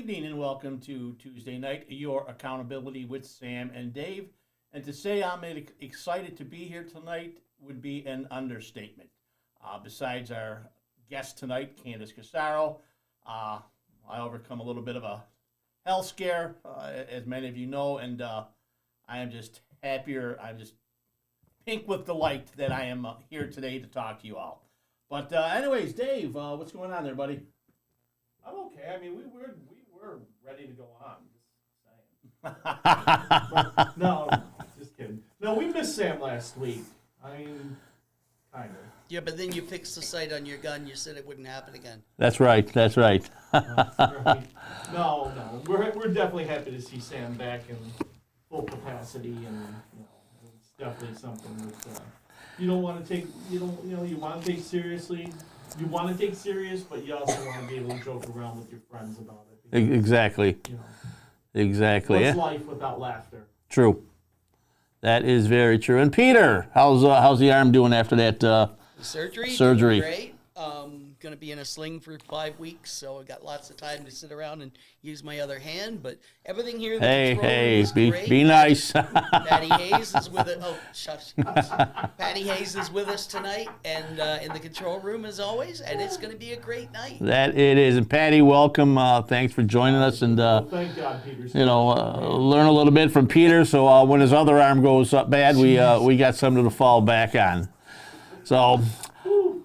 evening and welcome to Tuesday night, your accountability with Sam and Dave. And to say I'm excited to be here tonight would be an understatement. Besides our guest tonight, Candace Casaro, I overcome a little bit of a health scare, as many of you know, and I am just happier. I'm just pink with delight that I am here today to talk to you all. But anyways, Dave, what's going on there, buddy? I'm okay. I mean, we were ready to go on. Just saying. But, no, just kidding. No, we missed Sam last week. I mean, kind of. Yeah, but then you fixed the sight on your gun. You said it wouldn't happen again. That's right. That's right. Right. No. We're definitely happy to see Sam back in full capacity, and it's definitely something that you don't want to take. You want to take seriously. You want to take serious, but you also want to be able to joke around with your friends about it. Because, Exactly. Exactly. What's life without laughter? True. That is very true. And Peter, how's the arm doing after that Surgery? surgery? Great. Going to be in a sling for 5 weeks, so I got lots of time to sit around and use my other hand. But everything here, the control room is great. Be nice. Patty Hayes is with it. Oh, shush. Patty Hayes is with us tonight, and in the control room as always, and it's going to be a great night. That it is. And Patty, welcome. Thanks for joining us, and Thank God, Peter's learn a little bit from Peter. So when his other arm goes up bad, we got something to fall back on. So.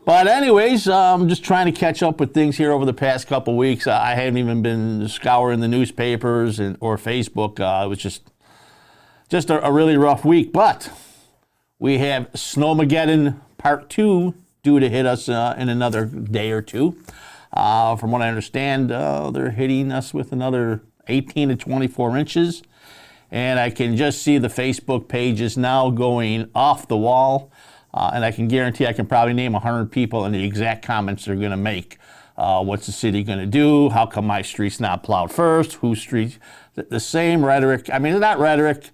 But anyways, just trying to catch up with things here over the past couple weeks. I haven't even been scouring the newspapers or Facebook. It was just a really rough week. But we have Snowmageddon Part 2 due to hit us in another day or two. From what I understand, they're hitting us with another 18 to 24 inches. And I can just see the Facebook pages now going off the wall. And I can guarantee I can probably name 100 people and the exact comments they're going to make. What's the city going to do? How come my street's not plowed first? Whose street? The same rhetoric. I mean, it's not rhetoric.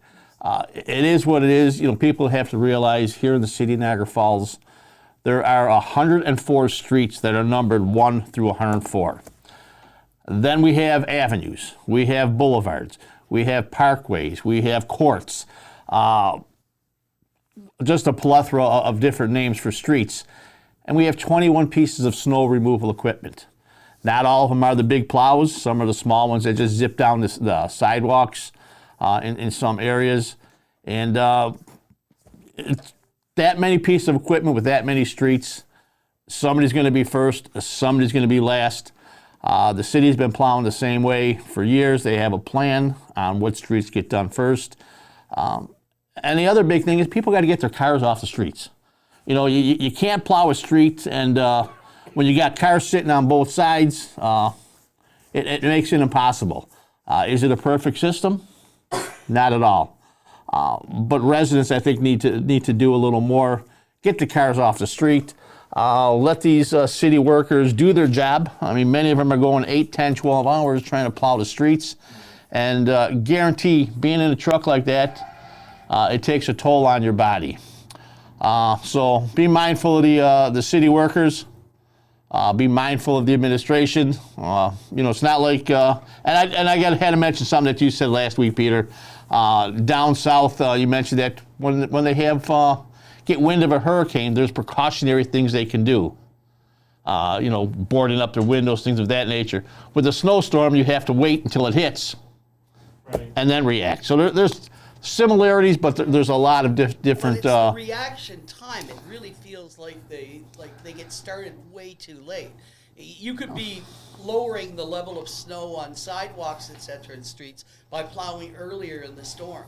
It is what it is. People have to realize here in the city of Niagara Falls, there are 104 streets that are numbered 1 through 104. Then we have avenues. We have boulevards. We have parkways. We have courts. Just a plethora of different names for streets. And we have 21 pieces of snow removal equipment. Not all of them are the big plows. Some are the small ones that just zip down the sidewalks in some areas. And it's that many pieces of equipment with that many streets. Somebody's going to be first. Somebody's going to be last. The city's been plowing the same way for years. They have a plan on what streets get done first. And the other big thing is people got to get their cars off the streets. You can't plow a street, and when you got cars sitting on both sides, it makes it impossible. Is it a perfect system? Not at all. But residents, I think, need to do a little more. Get the cars off the street. Let these city workers do their job. I mean, many of them are going 8, 10, 12 hours trying to plow the streets. And guarantee being in a truck like that, it takes a toll on your body. So be mindful of the city workers. Be mindful of the administration. It's not like, and I had to mention something that you said last week, Peter. Down south, you mentioned that when they get wind of a hurricane, there's precautionary things they can do. Boarding up their windows, things of that nature. With a snowstorm, you have to wait until it hits, right, and then react. So there's similarities, but there's a lot of different. But it's the reaction time. It really feels like they get started way too late. You could be lowering the level of snow on sidewalks, etc., and streets by plowing earlier in the storm,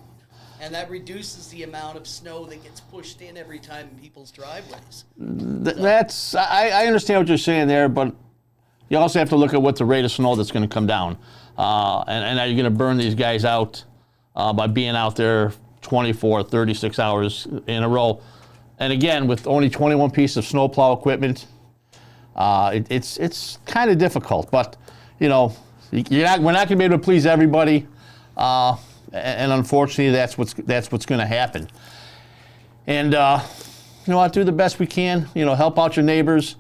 and that reduces the amount of snow that gets pushed in every time in people's driveways. I understand what you're saying there, but you also have to look at what the rate of snow that's going to come down, and are you going to burn these guys out by being out there 24, 36 hours in a row? And again, with only 21 pieces of snowplow equipment, it's kind of difficult. But we're not going to be able to please everybody, and unfortunately, that's what's going to happen. And do the best we can. Help out your neighbors.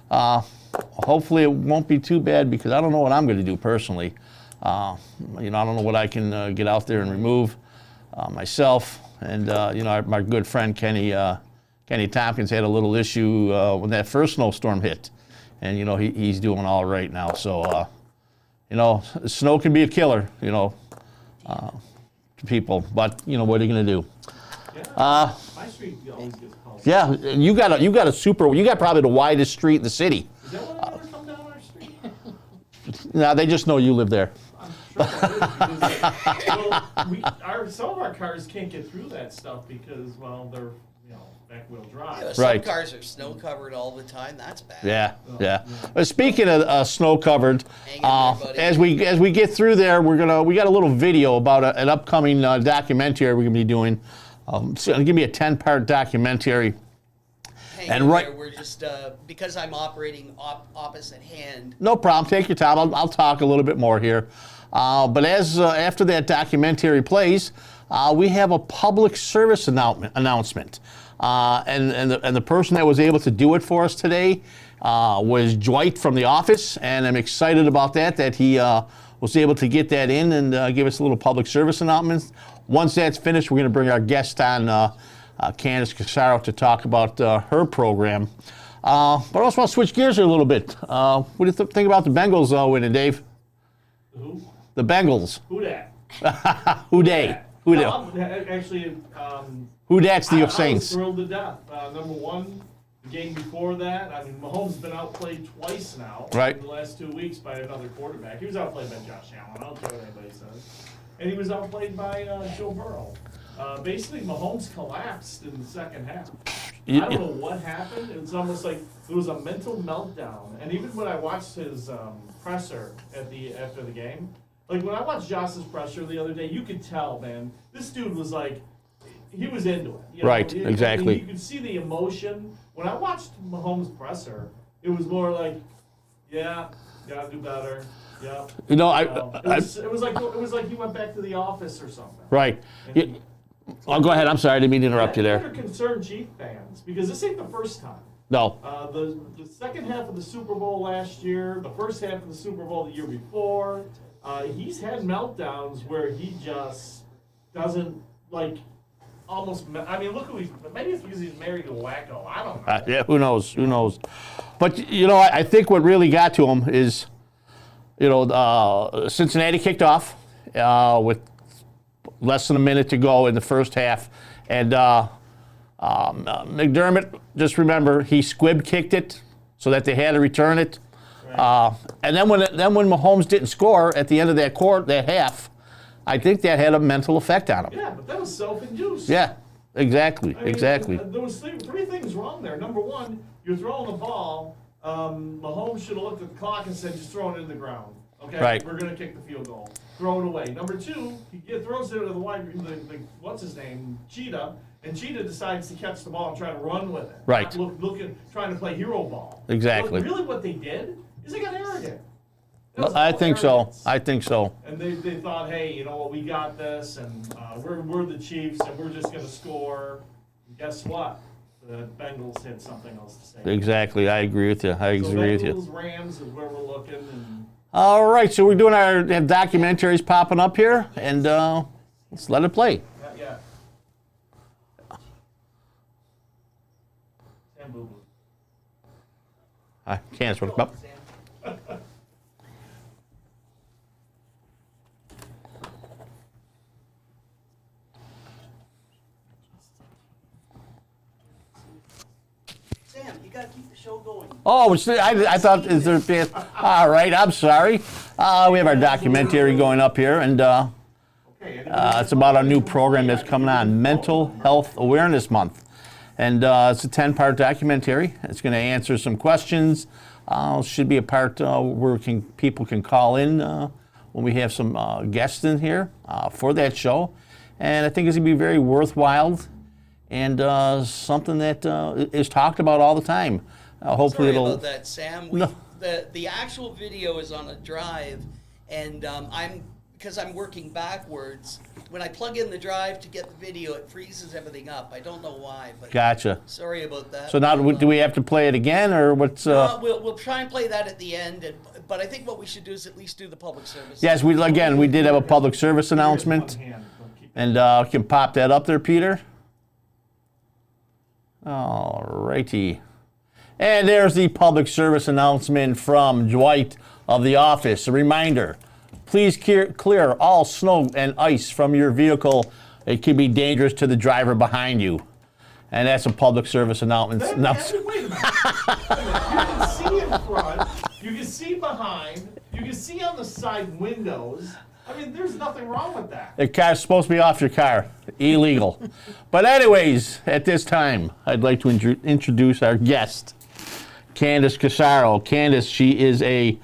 Hopefully, it won't be too bad, because I don't know what I'm going to do personally. You know, I don't know what I can get out there and remove myself. And you know, my good friend Kenny Tompkins had a little issue when that first snowstorm hit, and you know he's doing all right now. So you know, snow can be a killer, you know, to people. But you know, what are you going to do? Yeah, my street always gets called. Yeah, you got probably the widest street in the city. Is that one ever come down our street? No, they just know you live there. I'm sure it is. Well, some of our cars can't get through that stuff because, well, they're, you know, back-wheel drive. Yeah, some Right. cars are snow covered all the time. That's bad. Yeah, yeah. Speaking of snow covered, Hang in there, buddy. as we get through there, we got a little video about an upcoming documentary we're gonna be doing. So it'll give me a 10-part documentary. Hang And in right- there. We're just because I'm operating opposite hand. No problem. Take your time. I'll talk a little bit more here. But after that documentary plays, we have a public service announcement. And the person that was able to do it for us today was Dwight from The Office, and I'm excited about that he was able to get that in and give us a little public service announcement. Once that's finished, we're going to bring our guest on, Candace Casaro, to talk about her program. But I also want to switch gears here a little bit. What do you think about the Bengals winning, Dave? Who? The Bengals. Who that? Who they? Who they? Actually, Who that's the I was Saints? thrilled to death. Number one, the game before that, I mean, Mahomes has been outplayed twice now Right. in the last 2 weeks by another quarterback. He was outplayed by Josh Allen. I don't care what anybody says. And he was outplayed by Joe Burrow. Basically, Mahomes collapsed in the second half. I don't know what happened. It's almost like there was a mental meltdown. And even when I watched his presser after the game, like when I watched Josh's presser the other day, you could tell, man, this dude was like, he was into it. You know? Right, exactly. You could see the emotion. When I watched Mahomes' presser, it was more like, yeah, gotta do better. Yeah. You know, it was like he went back to the office or something. right. Oh, go ahead. I'm sorry. I didn't mean to interrupt you there. They're concerned Chief fans because this ain't the first time. No. The second half of the Super Bowl last year, the first half of the Super Bowl the year before, he's had meltdowns where he just doesn't like almost. I mean, look who he's. Maybe it's because he's married to a wacko. I don't know. Yeah. Who knows? Who knows? But you know, I think what really got to him is, you know, Cincinnati kicked off with less than a minute to go in the first half, and McDermott, just remember, he squib kicked it so that they had to return it. Right. And then when Mahomes didn't score at the end of that half, I think that had a mental effect on him. Yeah, but that was self-induced. Yeah, exactly, I mean, exactly. There was three things wrong there. Number one, you're throwing the ball. Mahomes should have looked at the clock and said, just throw it in the ground. Okay, Right. We're going to kick the field goal. Throw it away. Number two, he throws it to the what's his name, Cheetah, and Cheetah decides to catch the ball and try to run with it. Right. Not trying to play hero ball. Exactly. But really what they did is they got arrogant. It was I all think so. arrogance. I think so. And they thought, hey, you know what, we got this, and we're the Chiefs, and we're just going to score. And guess what? The Bengals had something else to say. Exactly. I agree with you. I agree with you. Bengals, Rams is where we're looking. And All right, so we're doing our documentaries popping up here, and let's let it play. yeah. Sam Boo Boo. I can't sort of. Sam, you gotta keep the show going. Oh, I thought, is there? All right, I'm sorry. We have our documentary going up here, and it's about our new program that's coming on, Mental Health Awareness Month. And it's a 10-part documentary. It's going to answer some questions. Should be a part where people can call in when we have some guests in here for that show. And I think it's going to be very worthwhile and something that is talked about all the time. Hopefully Sorry it'll. about that, Sam. No. The actual video is on a drive, and because I'm working backwards. When I plug in the drive to get the video, it freezes everything up. I don't know why, but Gotcha. sorry about that. So now, do we have to play it again, or what's? We'll try and play that at the end, but I think what we should do is at least do the public service. Yes, we did have a public service announcement. And can pop that up there, Peter. All righty. And there's the public service announcement from Dwight of the office. A reminder, please clear all snow and ice from your vehicle. It could be dangerous to the driver behind you. And that's a public service announcement. Wait a minute. You can see in front, you can see behind, you can see on the side windows. I mean, there's nothing wrong with that. The car's supposed to be off your car. Illegal. But anyways, at this time, I'd like to introduce our guest, Candace Casaro. Candace, she has a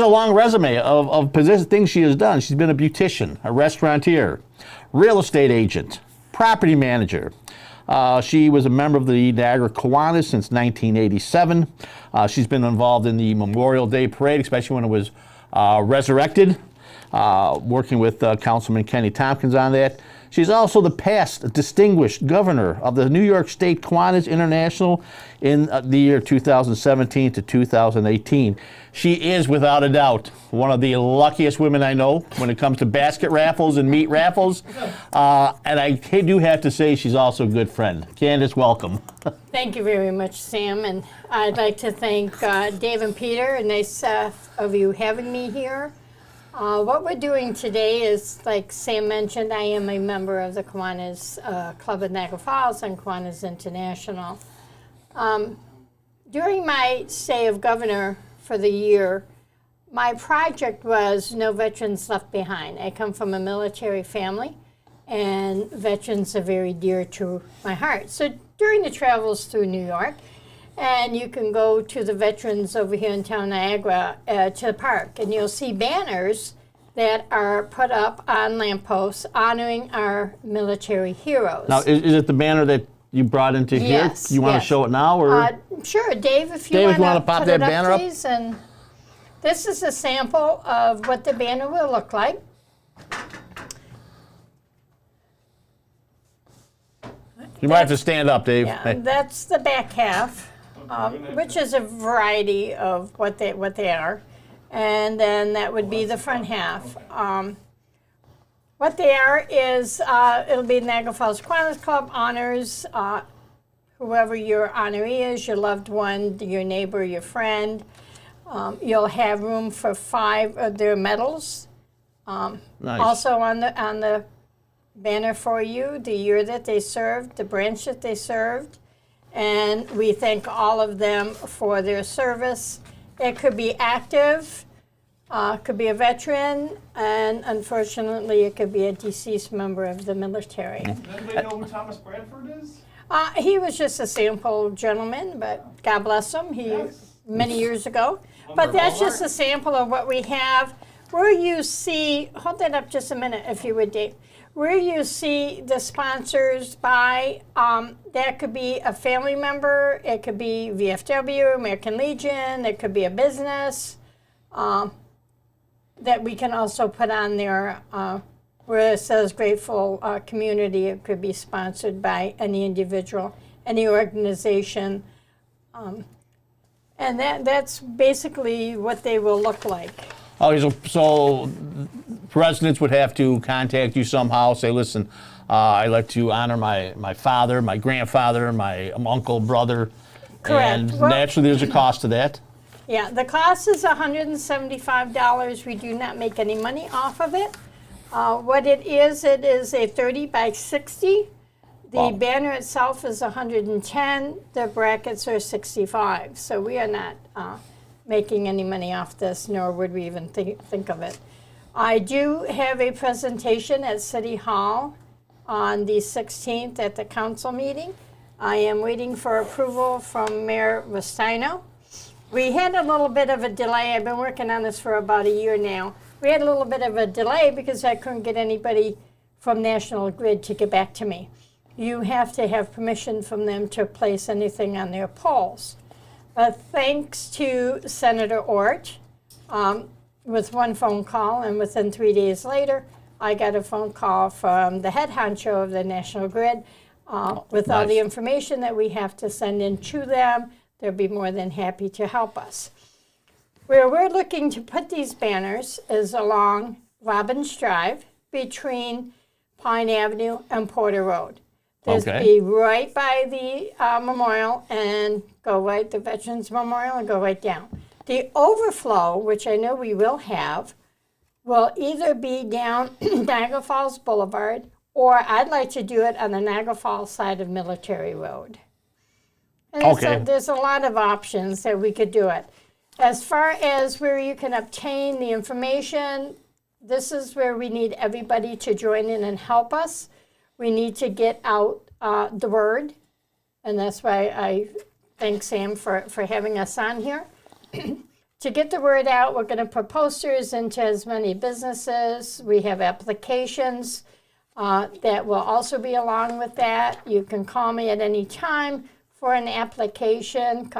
long resume of things she has done. She's been a beautician, a restaurateur, real estate agent, property manager. She was a member of the Niagara Kiwanis since 1987. She's been involved in the Memorial Day Parade, especially when it was resurrected. Working with Councilman Kenny Tompkins on that. She's also the past distinguished governor of the New York State Kiwanis International in the year 2017 to 2018. She is, without a doubt, one of the luckiest women I know when it comes to basket raffles and meat raffles. And I do have to say she's also a good friend. Candace, welcome. Thank you very much, Sam. And I'd like to thank Dave and Peter. Nice of you having me here. What we're doing today is, like Sam mentioned, I am a member of the Kiwanis Club of Niagara Falls and Kiwanis International. During my stay of governor for the year, my project was No Veterans Left Behind. I come from a military family, and veterans are very dear to my heart. So during the travels through New York, and you can go to the veterans over here in town Niagara to the park, and you'll see banners that are put up on lampposts honoring our military heroes. Now, is it the banner that you brought into here? Yes. You want to show it now? Or? Sure, Dave, if you want to pop put that it banner up, up? please. And this is a sample of what the banner will look like. You might have to stand up, Dave. Yeah, that's the back half. Which is a variety of what they are, and then that would be the front half. What they are is it'll be Niagara Falls Kiwanis Club honors whoever your honoree is, your loved one, your neighbor, your friend. You'll have room for 5 of their medals. Nice. Also on the banner for you, the year that they served, the branch that they served. And we thank all of them for their service. It could be active, could be a veteran, and unfortunately, it could be a deceased member of the military. Does anybody know who Thomas Bradford is? He was just a sample gentleman, but God bless him, many years ago. But that's just a sample of what we have. Where you see, hold that up just a minute if you would, Dave. Where you see the sponsors by, that could be a family member, it could be VFW, American Legion, it could be a business that we can also put on there where it says grateful community. It could be sponsored by any individual, any organization. And that's basically what they will look like. Oh, so residents would have to contact you somehow, say, listen, I'd like to honor my father, my grandfather, my uncle, brother. Correct. And naturally, there's a cost to that. Yeah, the cost is $175. We do not make any money off of it. What it is a 30 by 60. The Wow. banner itself is 110. The brackets are 65. So we are not making any money off this, nor would we even think of it. I do have a presentation at City Hall on the 16th at the council meeting. I am waiting for approval from Mayor Vestino. We had a little bit of a delay. I've been working on this for about a year now. We had a little bit of a delay because I couldn't get anybody from National Grid to get back to me. You have to have permission from them to place anything on their poles. But thanks to Senator Ort, with one phone call, and within 3 days later, I got a phone call from the head honcho of the National Grid with all the information that we have to send in to them. They'll be more than happy to help us. Where we're looking to put these banners is along Robbins Drive between Pine Avenue and Porter Road. There's Okay. be right by the memorial and go right, the Veterans Memorial, and go right down. The overflow, which I know we will have, will either be down Niagara Falls Boulevard, or I'd like to do it on the Niagara Falls side of Military Road. And Okay. there's a lot of options that we could do it. As far as where you can obtain the information, this is where we need everybody to join in and help us. We need to get out the word, and that's why I thank Sam for having us on here. To get the word out, we're going to put posters into as many businesses. We have applications that will also be along with that. You can call me at any time for an application.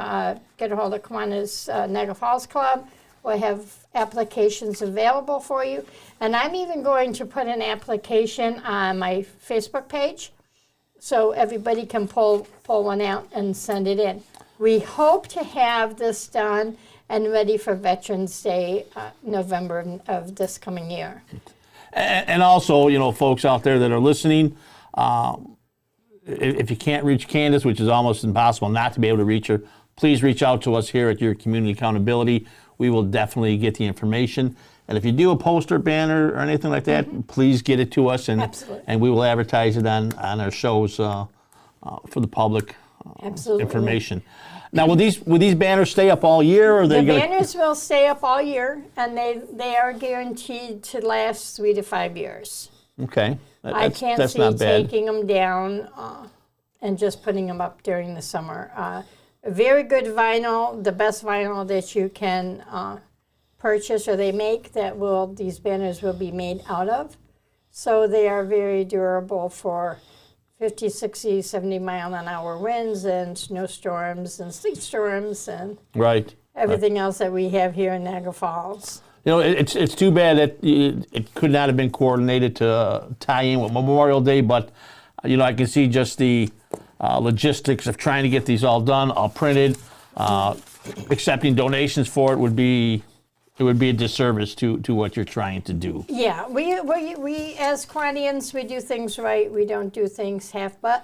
Get a hold of Kiwanis Niagara Falls Club. We'll have applications available for you. And I'm even going to put an application on my Facebook page so everybody can pull one out and send it in. We hope to have this done and ready for Veterans Day, November of this coming year. And also, you know, folks out there that are listening, if you can't reach Candace, which is almost impossible not to be able to reach her, please reach out to us here at your Community Accountability. We will definitely get the information. And if you do a poster, banner, or anything like that, please get it to us, and Absolutely. and we will advertise it on our shows for the public Absolutely. information. Now, will these banners stay up all year, or are they The gonna? banners will stay up all year, and they are guaranteed to last 3 to 5 years. Okay, I can't that's see not bad. taking them down and just putting them up during the summer. Very good vinyl, the best vinyl that you can purchase or they make, these banners will be made out of. So they are very durable for 50, 60, 70 mile an hour winds and snowstorms and sleet storms and Right. everything else that we have here in Niagara Falls. You know, it's too bad that it could not have been coordinated to tie in with Memorial Day, but you know, I can see just the logistics of trying to get these all done, all printed. Accepting donations for it would be a disservice to what you're trying to do. Yeah, we as Kiwanians, we do things right. We don't do things half-butt.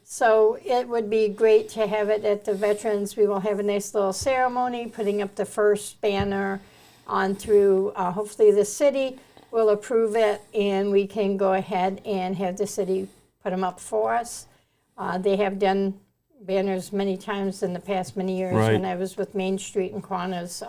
So it would be great to have it at the Veterans. We will have a nice little ceremony, putting up the first banner on through, hopefully the city will approve it, and we can go ahead and have the city put them up for us. They have done banners many times in the past many years. Right. When I was with Main Street and Kiwanis,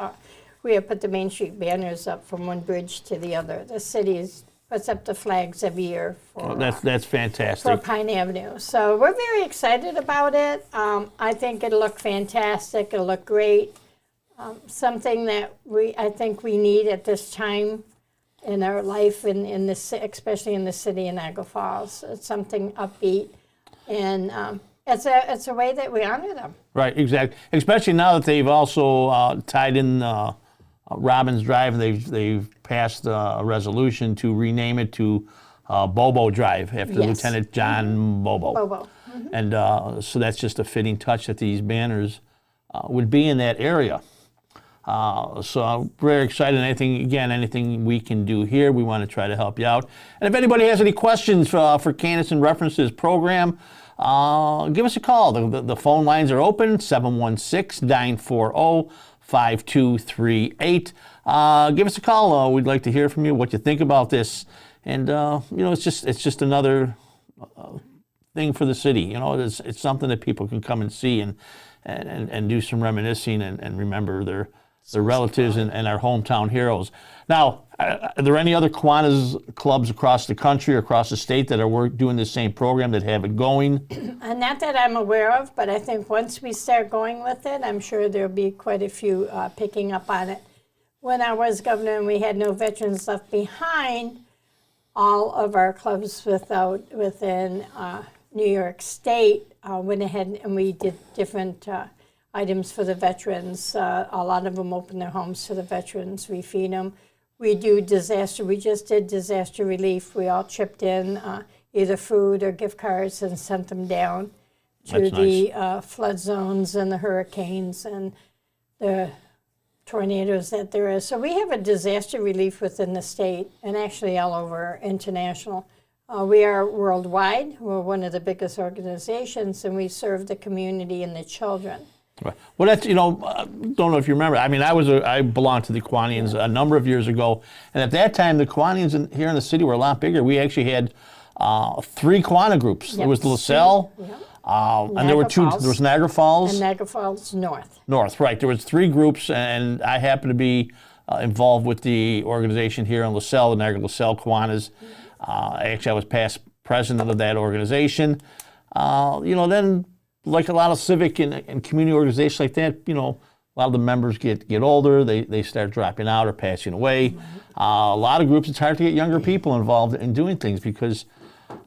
we have put the Main Street banners up from one bridge to the other. The city puts up the flags every year for, That's for fantastic. Pine Avenue. So we're very excited about it. I think it'll look fantastic. It'll look great. Something that I think we need at this time in our life, in this, especially in the city of Niagara Falls. It's something upbeat, and it's a way that we honor them. Right, exactly. Especially now that they've also tied in Robbins Drive, they've passed a resolution to rename it to Bobo Drive after Yes. Lieutenant John Bobo. Bobo. And so that's just a fitting touch that these banners would be in that area. So I'm very excited. Anything we can do here, we want to try to help you out. And if anybody has any questions for Candace in reference to this program, give us a call. The phone lines are open, 716-940-5238. Give us a call. We'd like to hear from you, what you think about this. And, it's just another thing for the city. You know, it's something that people can come and see and do some reminiscing and remember their relatives and our hometown heroes. Now, are there any other Kiwanis clubs across the country or across the state that are doing the same program, that have it going? And not that I'm aware of, but I think once we start going with it, I'm sure there'll be quite a few picking up on it. When I was governor and we had no veterans left behind, all of our clubs within New York State went ahead and we did different items for the veterans. A lot of them open their homes to the veterans. We feed them. We do disaster. We just did disaster relief. We all chipped in either food or gift cards and sent them down to That's the flood zones and the hurricanes and the tornadoes that there is. So we have a disaster relief within the state and actually all over international. We are worldwide. We're one of the biggest organizations, and we serve the community and the children. Right. Well, that's, don't know if you remember. I mean, I belonged to the Kiwanians a number of years ago, and at that time, the Kiwanians here in the city were a lot bigger. We actually had 3 Kiwana groups. Yep. There was LaSalle, and there were 2. Falls. There was Niagara Falls. And Niagara Falls North. North, right. There was 3 groups, and I happened to be involved with the organization here in LaSalle, the Niagara LaSalle Kiwanis. Actually, I was past president of that organization. Then, like a lot of civic and community organizations like that, a lot of the members get older. They start dropping out or passing away. A lot of groups, it's hard to get younger people involved in doing things because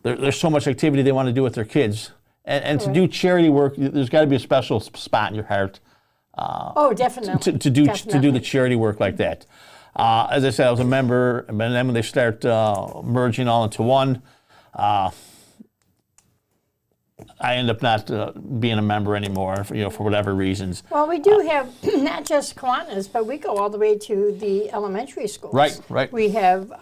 there's so much activity they want to do with their kids. And to do charity work, there's got to be a special spot in your heart. Oh, definitely. To do the charity work like that. As I said, I was a member, and then when they start merging all into one, I end up not being a member anymore, for whatever reasons. Well, we do have not just Kiwanis, but we go all the way to the elementary schools. Right. We have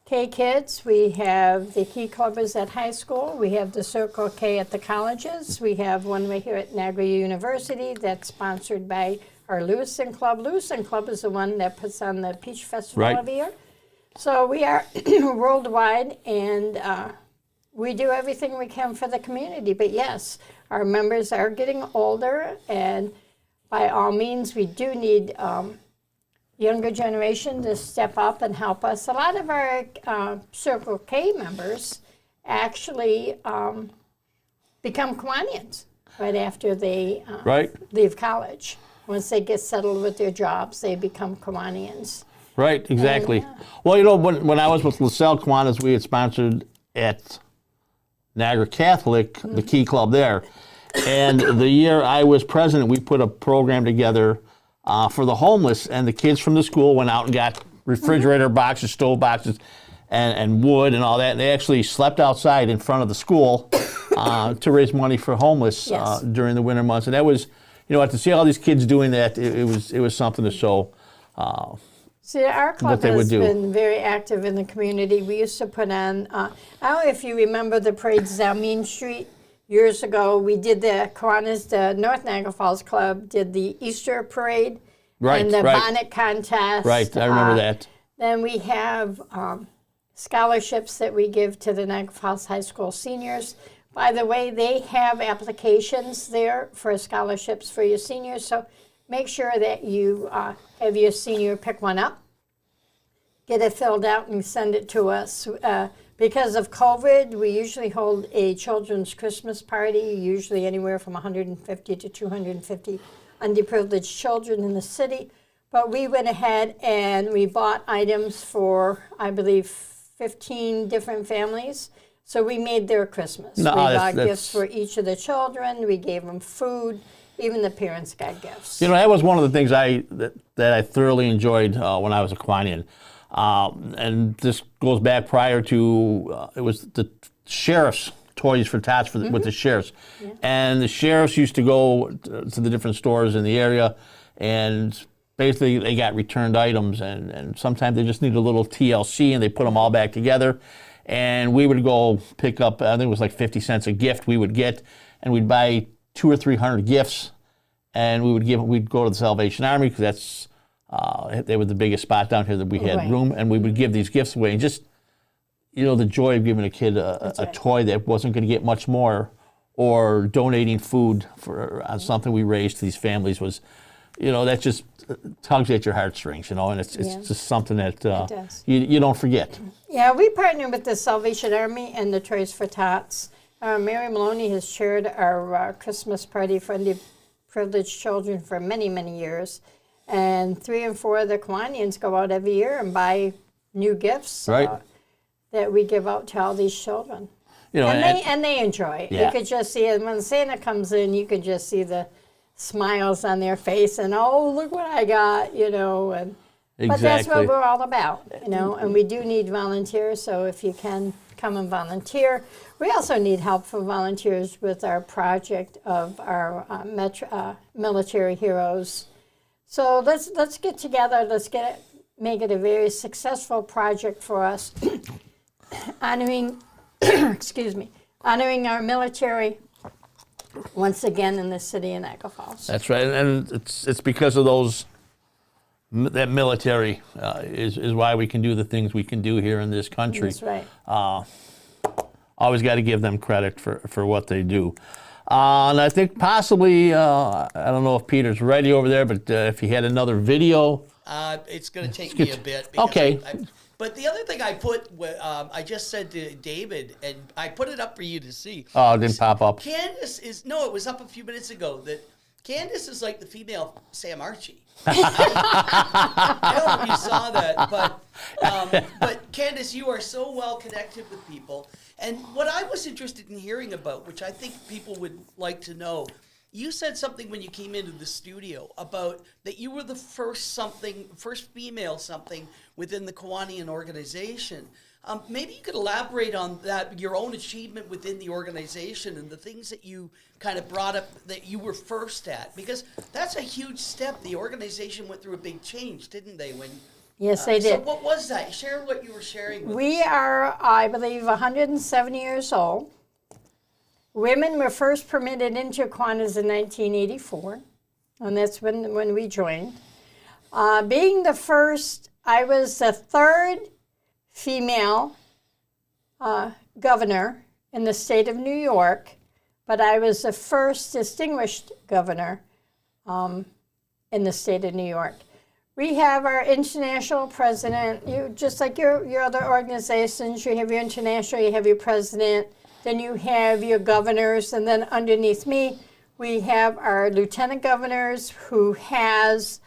K-Kids, we have the Key Clubbers at high school, we have the Circle K at the colleges, we have one right here at Niagara University that's sponsored by our Lewiston Club. Lewiston Club is the one that puts on the Peach Festival every year. So we are worldwide, and we do everything we can for the community. But yes, our members are getting older, and by all means, we do need younger generation to step up and help us. A lot of our Circle K members actually become Kiwanians right after they leave college. Once they get settled with their jobs, they become Kiwanians. Right, exactly. Well, when I was with LaSalle Kiwanis, we had sponsored at Niagara Catholic, the Key Club there. And the year I was president, we put a program together for the homeless, and the kids from the school went out and got refrigerator boxes, stove boxes, and wood and all that. And they actually slept outside in front of the school to raise money for homeless during the winter months. And that was, to see all these kids doing that, it was something to show. See, our club has been very active in the community. We used to put on, I don't know if you remember the parades down Main Street years ago. We did the Kiwanis, the North Niagara Falls Club, did the Easter parade and the bonnet contest. Right, I remember that. Then we have scholarships that we give to the Niagara Falls High School seniors. By the way, they have applications there for scholarships for your seniors, so make sure that you have your senior pick one up, get it filled out, and send it to us. Because of COVID, we usually hold a children's Christmas party, usually anywhere from 150 to 250 underprivileged children in the city. But we went ahead and we bought items for, I believe, 15 different families. So we made their Christmas. We bought gifts for each of the children. We gave them food. Even the parents got gifts. That was one of the things that I thoroughly enjoyed when I was a Kiwanian. And this goes back prior to, it was the sheriff's Toys for Tots with the sheriffs. Yeah. And the sheriffs used to go to the different stores in the area, and basically they got returned items, and sometimes they just needed a little TLC, and they put them all back together. And we would go pick up, I think it was like 50 cents a gift we would get, and we'd buy 200 or 300 gifts, and we'd go to the Salvation Army, because that's they were the biggest spot down here that we had room, and we would give these gifts away. And just, the joy of giving a kid a toy that wasn't going to get much more, or donating food for something we raised to these families was, that just tugs at your heartstrings, and it's just something that you don't forget. Yeah, we partner with the Salvation Army and the Toys for Tots. Mary Maloney has chaired our Christmas party for underprivileged children for many, many years. And 3 and 4 of the Kiwanians go out every year and buy new gifts that we give out to all these children. And they enjoy it. Yeah. You could just see it. When Santa comes in, you could just see the smiles on their face and, oh, look what I got, And, but that's what we're all about, And we do need volunteers, so if you can come and volunteer. We also need help from volunteers with our project of our military heroes. So let's get together. Make it a very successful project for us, honoring, excuse me, honoring our military once again in the city of Niagara Falls. That's right, and it's because of that military is why we can do the things we can do here in this country. That's right. Always got to give them credit for what they do. And I think possibly, I don't know if Peter's ready over there, but if he had another video. It's going to take me a bit. Okay. But the other thing I put, I just said to David, and I put it up for you to see. Oh, it didn't pop up. Candace it was up a few minutes ago, that Candace is like the female Sam Archie. I don't know if you saw that, but Candace, you are so well connected with people. And what I was interested in hearing about, which I think people would like to know, you said something when you came into the studio about that you were the first female something within the Kiwanian organization. Maybe you could elaborate on that, your own achievement within the organization and the things that you kind of brought up that you were first at, because that's a huge step. The organization went through a big change, didn't they? Yes, they did. So what was that? Share what you were sharing with We us. are, I believe, 107 years old. Women were first permitted into Kiwanis in 1984, and that's when we joined. Being the first, I was the third female governor in the state of New York, but I was the first distinguished governor in the state of New York. We have our international president. You just like your other organizations, you have your international, you have your president, then you have your governors, and then underneath me, we have our lieutenant governors who has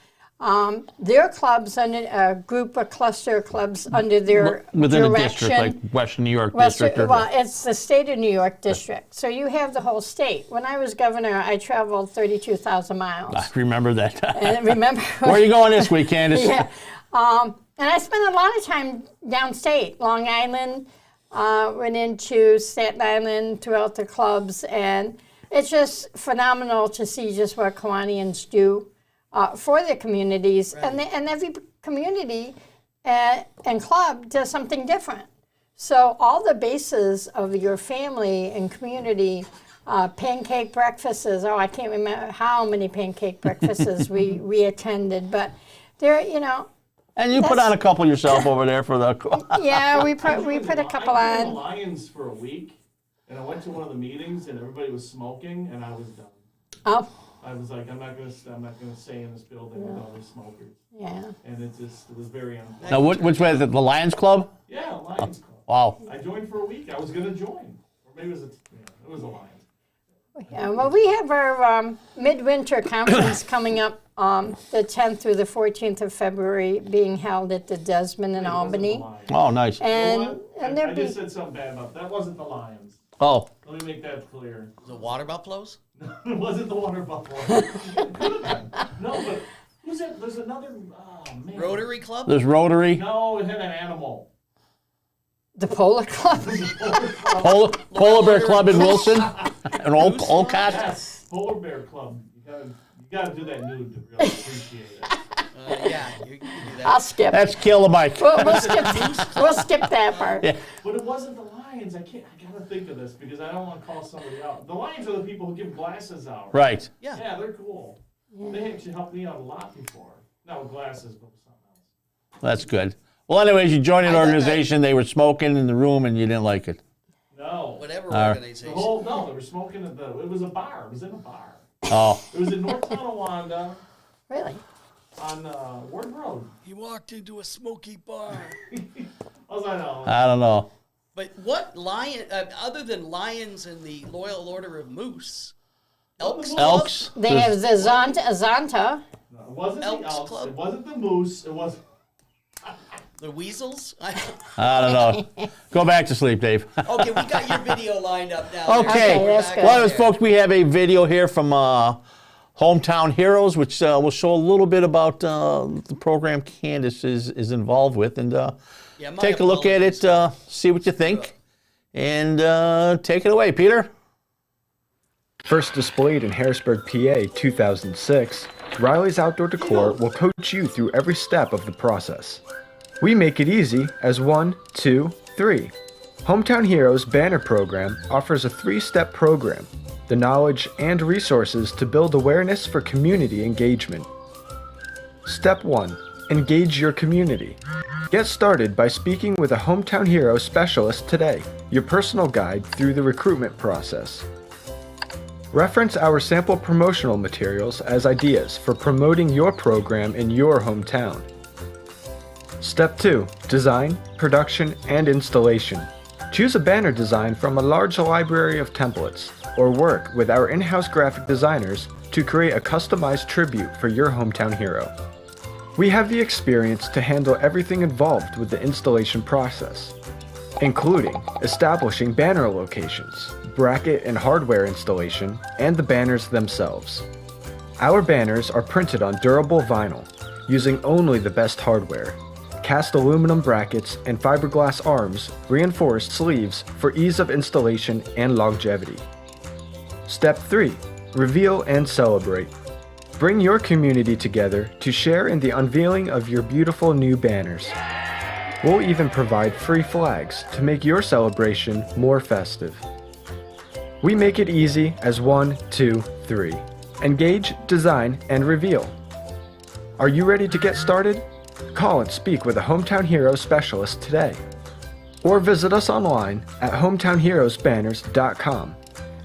their clubs under a group of cluster clubs under their Within direction. a district, like Western New York District. Well, it's the state of New York district. So you have the whole state. When I was governor, I traveled 32,000 miles. I remember that. And remember? Where are you going this week, Candace? Yeah. And I spent a lot of time downstate, Long Island, went into Staten Island throughout the clubs, and it's just phenomenal to see just what Kiwanians do for their communities, right. And every community and club does something different. So all the bases of your family and community, pancake breakfasts, I can't remember how many pancake breakfasts we attended, but there, And you put on a couple yourself over there for the. Yeah, we put a couple I on. the Lions for a week, and I went to one of the meetings, and everybody was smoking, and I was done. Oh. I was like, I'm not gonna stay in this building with all these smokers. Yeah. And it was very unpleasant. Now, which way is it? The Lions Club? Yeah, Lions Club. Wow. I joined for a week. I was gonna join, or maybe it was a Lions. Yeah, well, we have our midwinter conference coming up the 10th through the 14th of February, being held at the Desmond in Albany. Oh, nice. And I just said something bad about that. That wasn't the Lions. Oh. Let me make that clear. The water buffaloes? It wasn't the water buffalo. It could have been. No, but who's that? There's another. Oh man. Rotary Club? There's Rotary. No, it had an animal. The Polar Club. Polar Bear Club in Wilson. An Olcott. Yes, Polar Bear Club. You gotta do that nude to really appreciate it. Yeah, you can do that. I'll skip. That's kill the mic. We'll skip that part. Yeah. But it wasn't the Lions. I gotta think of this because I don't want to call somebody out. The Lions are the people who give glasses out. Right. Yeah. Yeah, they're cool. Yeah. They actually helped me out a lot before. Not with glasses, but with something else. That's good. Well, anyways, you joined an organization. They were smoking in the room, and you didn't like it. No. Whatever organization. No, they were smoking at it was a bar. It was in a bar. Oh. It was in North Tonawanda. Really? On Ward Road. He walked into a smoky bar. I was like, oh. I don't know. But what lion, other than lions and the Loyal Order of Moose, Elks? Elks. They have the Azanta. No, it wasn't Elks the Elks. Club? It wasn't the Moose. It wasn't. The Weasels? I don't know. Go back to sleep, Dave. Okay, we got your video lined up now. Okay. that's good. Well, folks, we have a video here from Hometown Heroes, which will show a little bit about the program Candace is involved with, and take a look at it, see what you think, and take it away, Peter. First displayed in Harrisburg, PA, 2006, Riley's Outdoor Decor will coach you through every step of the process. We make it easy as 1, 2, 3. Hometown Heroes Banner Program offers a 3-step program, the knowledge and resources to build awareness for community engagement. Step 1. Engage your community. Get started by speaking with a Hometown Hero specialist today, your personal guide through the recruitment process. Reference our sample promotional materials as ideas for promoting your program in your hometown. Step 2. Design, production, and installation. Choose a banner design from a large library of templates, or work with our in-house graphic designers to create a customized tribute for your hometown hero. We have the experience to handle everything involved with the installation process, including establishing banner locations, bracket and hardware installation, and the banners themselves. Our banners are printed on durable vinyl, using only the best hardware. Cast aluminum brackets and fiberglass arms, reinforced sleeves for ease of installation and longevity. Step 3. Reveal and celebrate. Bring your community together to share in the unveiling of your beautiful new banners. We'll even provide free flags to make your celebration more festive. We make it easy as 1, 2, 3. Engage, design, and reveal. Are you ready to get started? Call and speak with a Hometown Hero specialist today. Or visit us online at hometownheroesbanners.com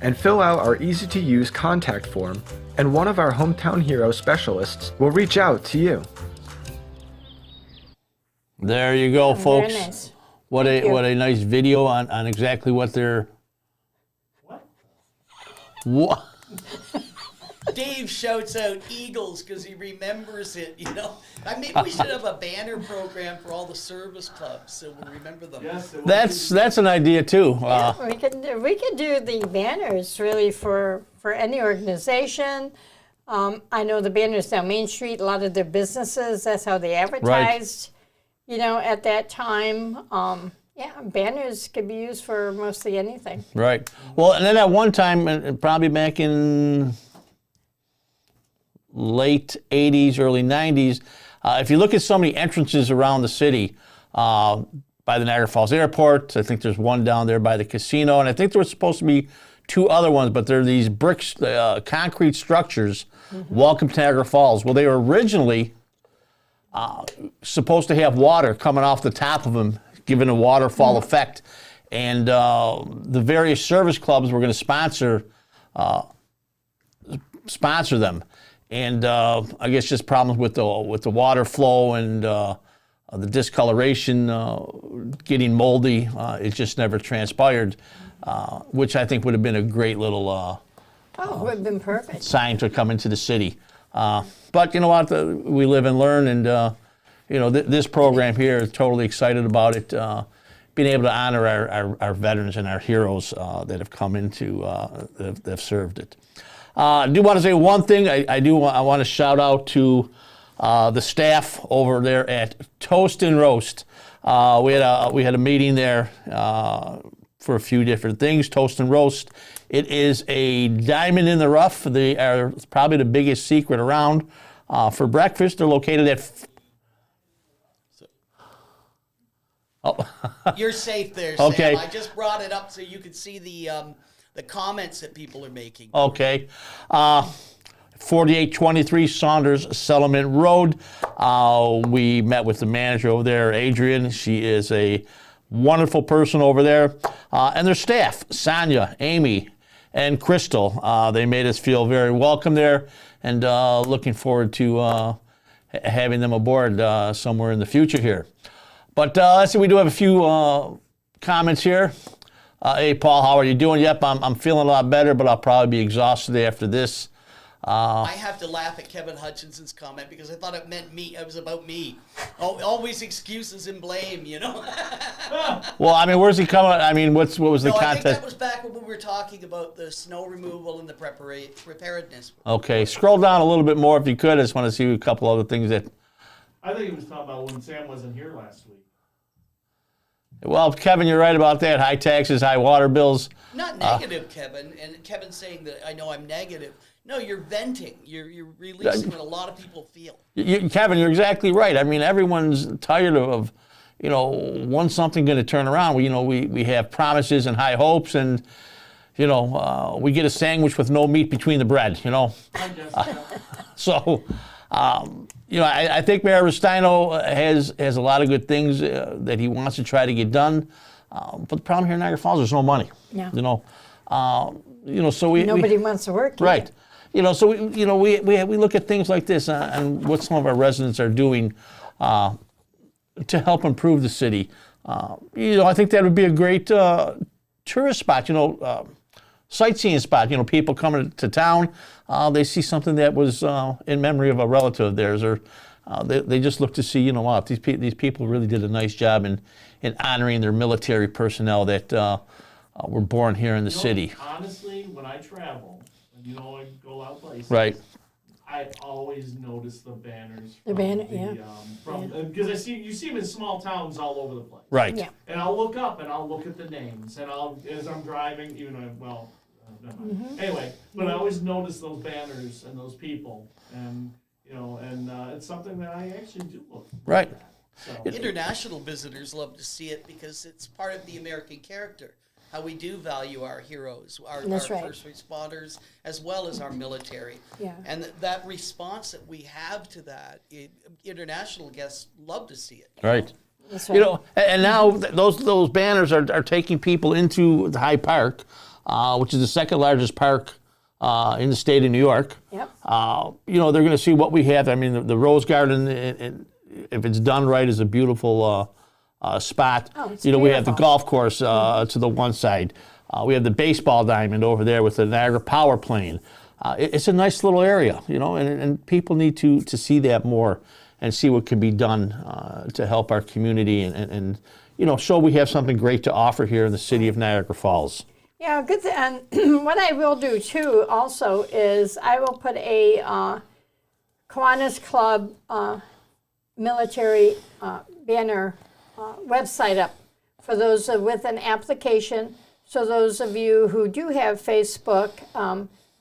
and fill out our easy-to-use contact form, and one of our Hometown Hero specialists will reach out to you. There you go, folks. Very nice. What a nice video on exactly what they're. What? Dave shouts out Eagles because he remembers it, you know. Maybe we should have a banner program for all the service clubs so we'll remember them. Yes, it That's an idea too. We could do the banners really for any organization. I know the banners down Main Street, a lot of their businesses, that's how they advertised, you know, at that time. Yeah, banners could be used for mostly anything. Right. Well, and then at one time, and probably back in late 80s, early 90s, if you look at some of the entrances around the city, by the Niagara Falls Airport, I think there's one down there by the casino, and I think there was supposed to be 2 other ones, but they're these bricks, concrete structures. Welcome to Niagara Falls. Well, they were originally supposed to have water coming off the top of them, giving a waterfall effect, and the various service clubs were going to sponsor them. And I guess just problems with the water flow and the discoloration getting moldy. It just never transpired, which I think would have been a great little It would have been perfect. sign to come into the city. But you know what? We live and learn, and you know this program here is totally excited about it. Being able to honor our veterans and our heroes that have come into that have served it. I do want to say one thing. I want to shout out to the staff over there at Toast and Roast. We had a meeting there for a few different things. Toast and Roast. It is a diamond in the rough. They are probably the biggest secret around for breakfast. They're located at. You're safe there, Okay. Sam. I just brought it up so you could see the comments that people are making. Okay. 4823 Saunders Settlement Road. We met with the manager over there, Adrian. She is a wonderful person over there. And their staff, Sonia, Amy, and Crystal. They made us feel very welcome there, and looking forward to having them aboard somewhere in the future here. But let's see, we do have a few comments here. Hey, Paul, how are you doing? Yep, I'm feeling a lot better, but I'll probably be exhausted after this. I have to laugh at Kevin Hutchinson's comment because I thought it meant me. It was about me. Oh, always excuses and blame, you know. Well, I mean, where's he coming? I mean, what was the I think context? that was back when we were talking about the snow removal and the preparedness. Okay, scroll down a little bit more if you could. I just want to see a couple other things that. I think he was talking about when Sam wasn't here last week. Well, Kevin, you're right about that. High taxes, high water bills. Not negative, Kevin. And Kevin's saying that I know I'm negative. No, you're venting. You're releasing what a lot of people feel. Kevin, you're exactly right. I mean, everyone's tired of when's something going to turn around? We have promises and high hopes, and we get a sandwich with no meat between the bread. I guess, So, I think Mayor Restaino has a lot of good things that he wants to try to get done. But the problem here in Niagara Falls, there's no money. Yeah. So Nobody wants to work. right. So we look at things like this and what some of our residents are doing to help improve the city. I think that would be a great tourist spot. Sightseeing spot. People coming to town, they see something that was in memory of a relative of theirs, or they just look to see, wow, these people really did a nice job in honoring their military personnel that were born here in the city. Honestly, when I travel, and I go out places, Right. I always notice the banners. The banner, yeah. Because you see them in small towns all over the place. Right. Yeah. And I'll look up and I'll look at the names, and as I'm driving, never mind. Anyway, but I always notice those banners and those people, and it's something that I actually do look for. Right. So. International visitors love to see it because it's part of the American character. How we do value our heroes, our right. first responders, as well as our military. Yeah. And that response that we have to that, international guests love to see it. Right. That's right. And now those banners are taking people into the Hyde Park, which is the second largest park in the state of New York. Yep. They're going to see what we have. I mean, the Rose Garden, if it's done right, is a beautiful spot. Oh, it's we have the beautiful. golf course to the one side. We have the baseball diamond over there with the Niagara power plane. It's a nice little area, and people need to see that more and see what can be done to help our community and show we have something great to offer here in the city of Niagara Falls. Yeah, good. And what I will do too, also, is I will put a Kiwanis Club military banner website up for those with an application. So those of you who do have Facebook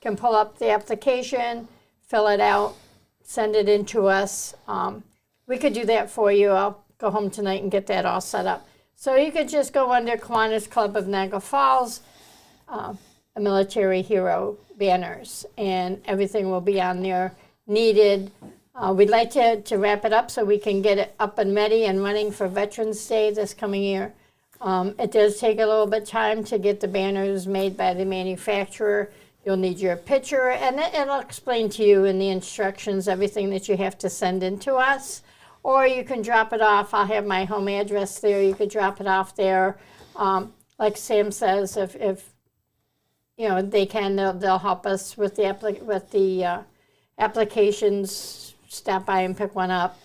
can pull up the application, fill it out, send it in to us. We could do that for you. I'll go home tonight and get that all set up. So you could just go under Kiwanis Club of Niagara Falls, a military hero banners, and everything will be on there needed. We'd like to wrap it up so we can get it up and ready and running for Veterans Day this coming year. It does take a little bit of time to get the banners made by the manufacturer. You'll need your picture, and it'll explain to you in the instructions everything that you have to send in to us. Or you can drop it off. I'll have my home address there. You could drop it off there. Like Sam says, if they can, they'll help us with the applications. Stop by and pick one up.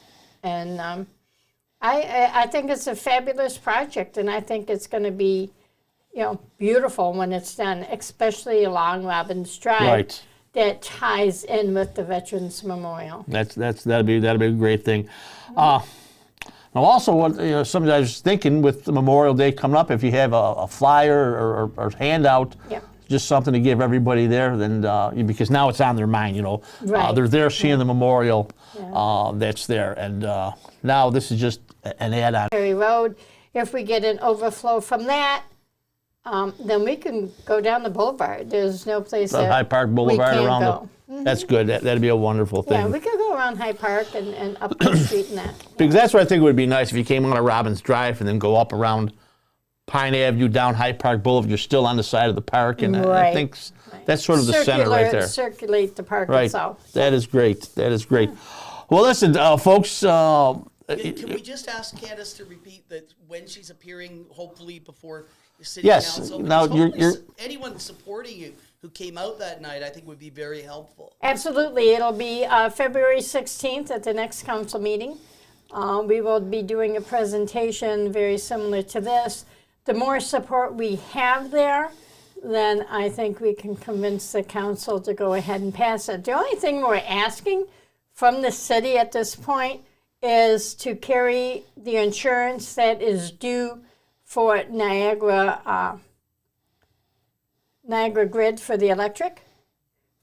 And I think it's a fabulous project, and I think it's going to be, beautiful when it's done, especially along Robbins Drive. Right. That ties in with the Veterans Memorial. That'd be a great thing. Now, also, what something I was thinking with the Memorial Day coming up, if you have a flyer or handout, Yeah. just something to give everybody there, then because now it's on their mind. Right. They're there seeing the memorial Yeah. that's there, and now this is just an add-on. Perry Road. If we get an overflow from that, then we can go down the boulevard. There's no place that Hyde Park Boulevard we can't around go. That's good. That'd be a wonderful thing. Yeah, we could go around Hyde Park and up the street and that. Because that's what I think would be nice if you came on a Robbins Drive and then go up around Pine Avenue down Hyde Park Boulevard. You're still on the side of the park, and I Right. think that's sort of the center right there. Circulate the park Right. itself. That is great. That is great. Well, listen, folks. Can we just ask Candace to repeat that when she's appearing, hopefully before the city Yes. council? Now, Because hopefully you're- anyone supporting you who came out that night, I think would be very helpful. Absolutely. It'll be February 16th at the next council meeting. We will be doing a presentation very similar to this. The more support we have there, then I think we can convince the council to go ahead and pass it. The only thing we're asking from the city at this point is to carry the insurance that is due for Niagara Grid for the electric.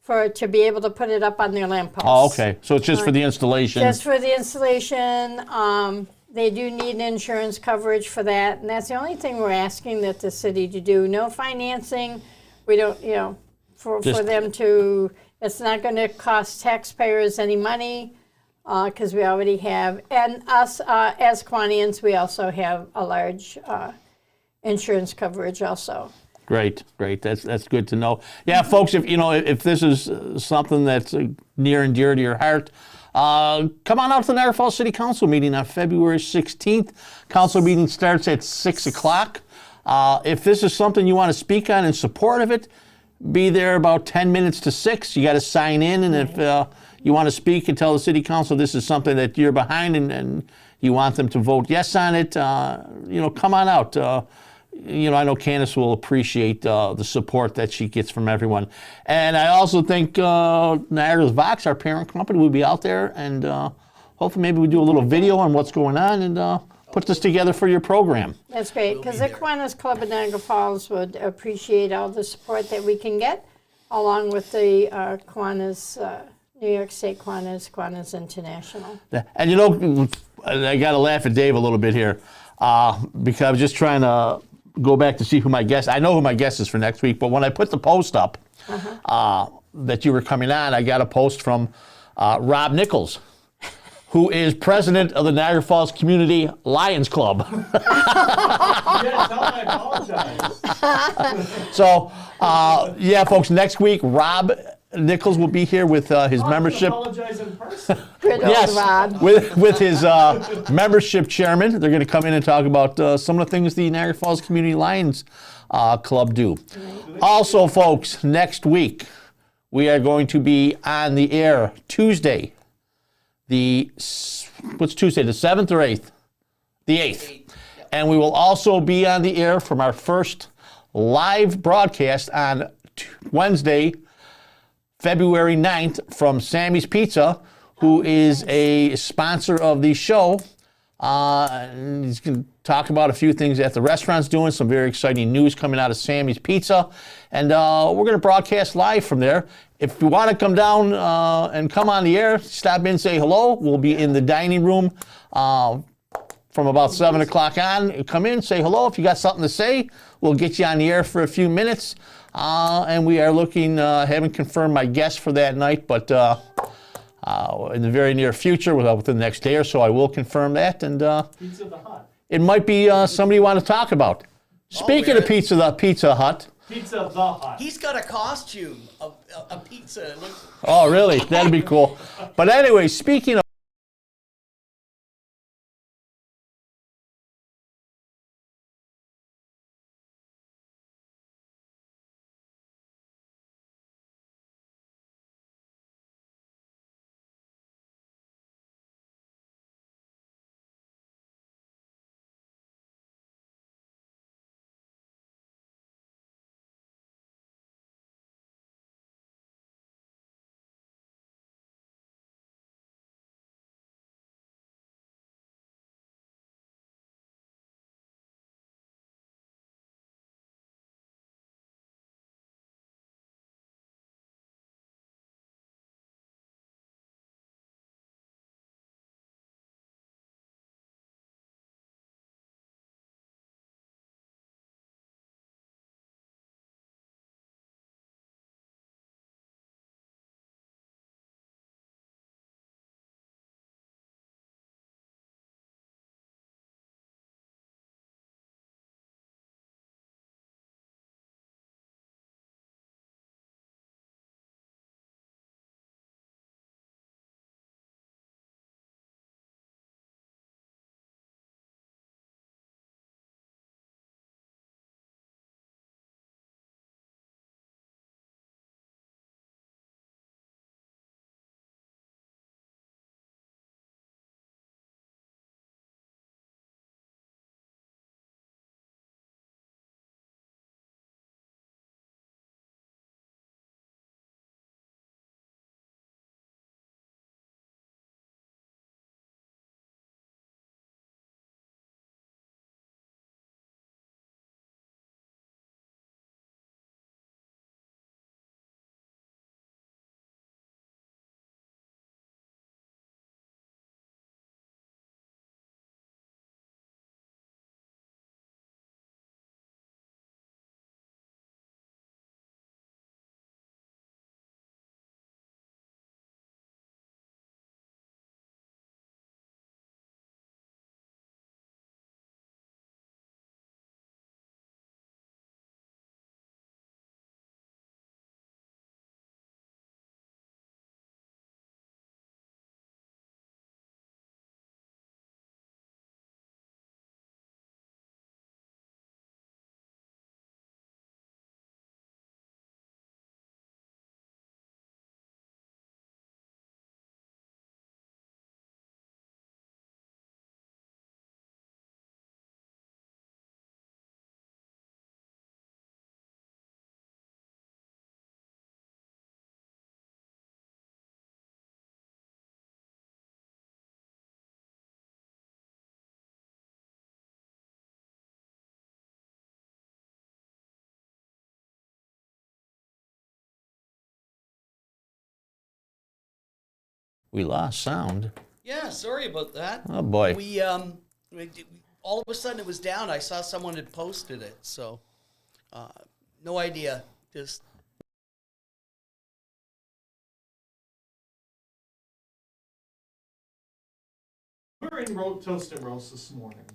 to be able to put it up on their lampposts. Oh, okay. So it's just for the installation. Just for the installation. They do need insurance coverage for that, and that's the only thing we're asking that the city to do. No financing. We don't, for them to. It's not going to cost taxpayers any money because we already have, and us as Kiwanians, we also have a large insurance coverage also. Great. That's good to know. Yeah, folks, if this is something that's near and dear to your heart, come on out to the Niagara Falls City Council meeting on February 16th. Council meeting starts at 6 o'clock. If this is something you want to speak on in support of it, be there about 10 minutes to 6. You got to sign in, and if you want to speak and tell the City Council this is something that you're behind and you want them to vote yes on it, come on out. I know Candace will appreciate the support that she gets from everyone. And I also think Niagara's Vox, our parent company, will be out there, and hopefully maybe we do a little video on what's going on and put this together for your program. That's great, because the Kiwanis Club of Niagara Falls would appreciate all the support that we can get, along with the Kiwanis, New York State Kiwanis International. And I got to laugh at Dave a little bit here because I was just trying to go back to see who my guest. I know who my guest is for next week, but when I put the post up that you were coming on, I got a post from Rob Nichols, who is president of the Niagara Falls Community Lions Club. Yeah, tell him I apologize. So, folks, next week, Rob Nichols will be here with his membership. Apologize in person. Good old Rob. With his membership chairman. They're going to come in and talk about some of the things the Niagara Falls Community Lions Club do. Also, folks, next week, we are going to be on the air Tuesday. What's Tuesday, the 7th or 8th? The 8th. And we will also be on the air from our first live broadcast on Wednesday, February 9th from Sammy's Pizza, who is a sponsor of the show. And he's going to talk about a few things that the restaurant's doing, some very exciting news coming out of Sammy's Pizza. And we're going to broadcast live from there. If you want to come down and come on the air, stop in, say hello. We'll be in the dining room from about 7 o'clock on. Come in, say hello. If you got something to say, we'll get you on the air for a few minutes. And we are looking, haven't confirmed my guest for that night, but in the very near future, within the next day or so, I will confirm that. And Pizza the Hut. it might be somebody you want to talk about. Speaking of Pizza Hut, Pizza the Hut. He's got a costume of a pizza. oh, really? That'd be cool. But anyway, speaking of We lost sound. Yeah, sorry about that. Oh, boy. We all of a sudden it was down. I saw someone had posted it, so no idea. Just we're in Toast and Roast this morning.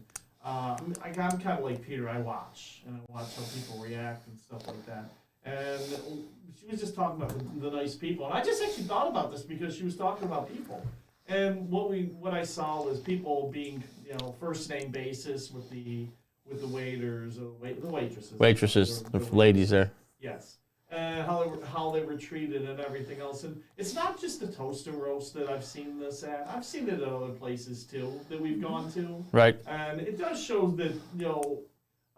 I'm kind of like Peter. I watch and I watch how people react and stuff like that. And she was just talking about the nice people, and I just actually thought about this because she was talking about people. And what I saw was people being, first name basis with the waiters or the waitresses. Waitresses, the ladies there. Yes, and how they were treated and everything else. And it's not just the Toast and Roast that I've seen this at. I've seen it at other places too that we've gone to. Right. And it does show that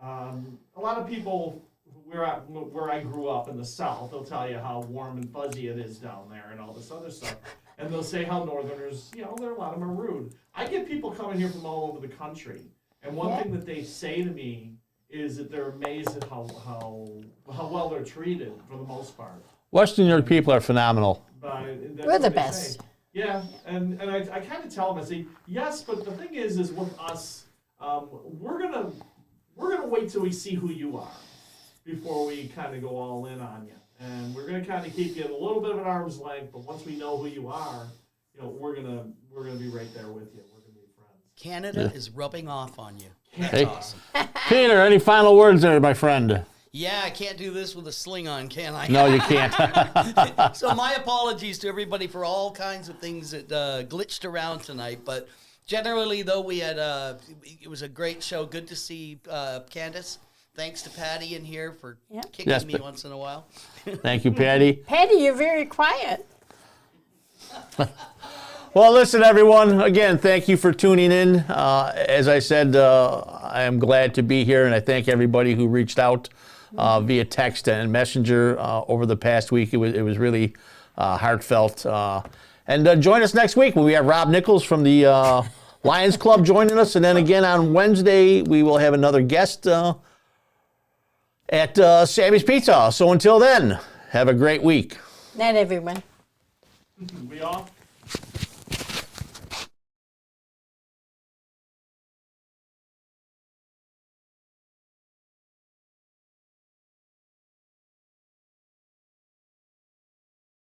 a lot of people where I grew up in the South, they'll tell you how warm and fuzzy it is down there and all this other stuff. And they'll say how Northerners, there are a lot of them are rude. I get people coming here from all over the country, and one thing that they say to me is that they're amazed at how well they're treated for the most part. Western New York people are phenomenal. We're the best. Say. Yeah, and I kind of tell them, I say, yes, but the thing is with us, we're gonna wait till we see who you are before we kind of go all in on you. And we're going to kind of keep you at a little bit of an arm's length, but once we know who you are, we're gonna be right there with you. We're going to be friends. Canada is rubbing off on you. That's Hey. awesome. Peter, any final words there, my friend? Yeah, I can't do this with a sling on, can I? No, you can't. So my apologies to everybody for all kinds of things that glitched around tonight. But generally, though, we had it was a great show. Good to see Candace. Thanks to Patty in here for kicking Yes, me but- once in a while. Thank you, Patty. Patty, you're very quiet. Well, listen, everyone. Again, thank you for tuning in. As I said, I am glad to be here, and I thank everybody who reached out via text and messenger over the past week. It was really heartfelt. And join us next week when we have Rob Nichols from the Lions Club joining us, and then again on Wednesday we will have another guest at Sammy's Pizza. So until then, have a great week. Night, everyone. We off?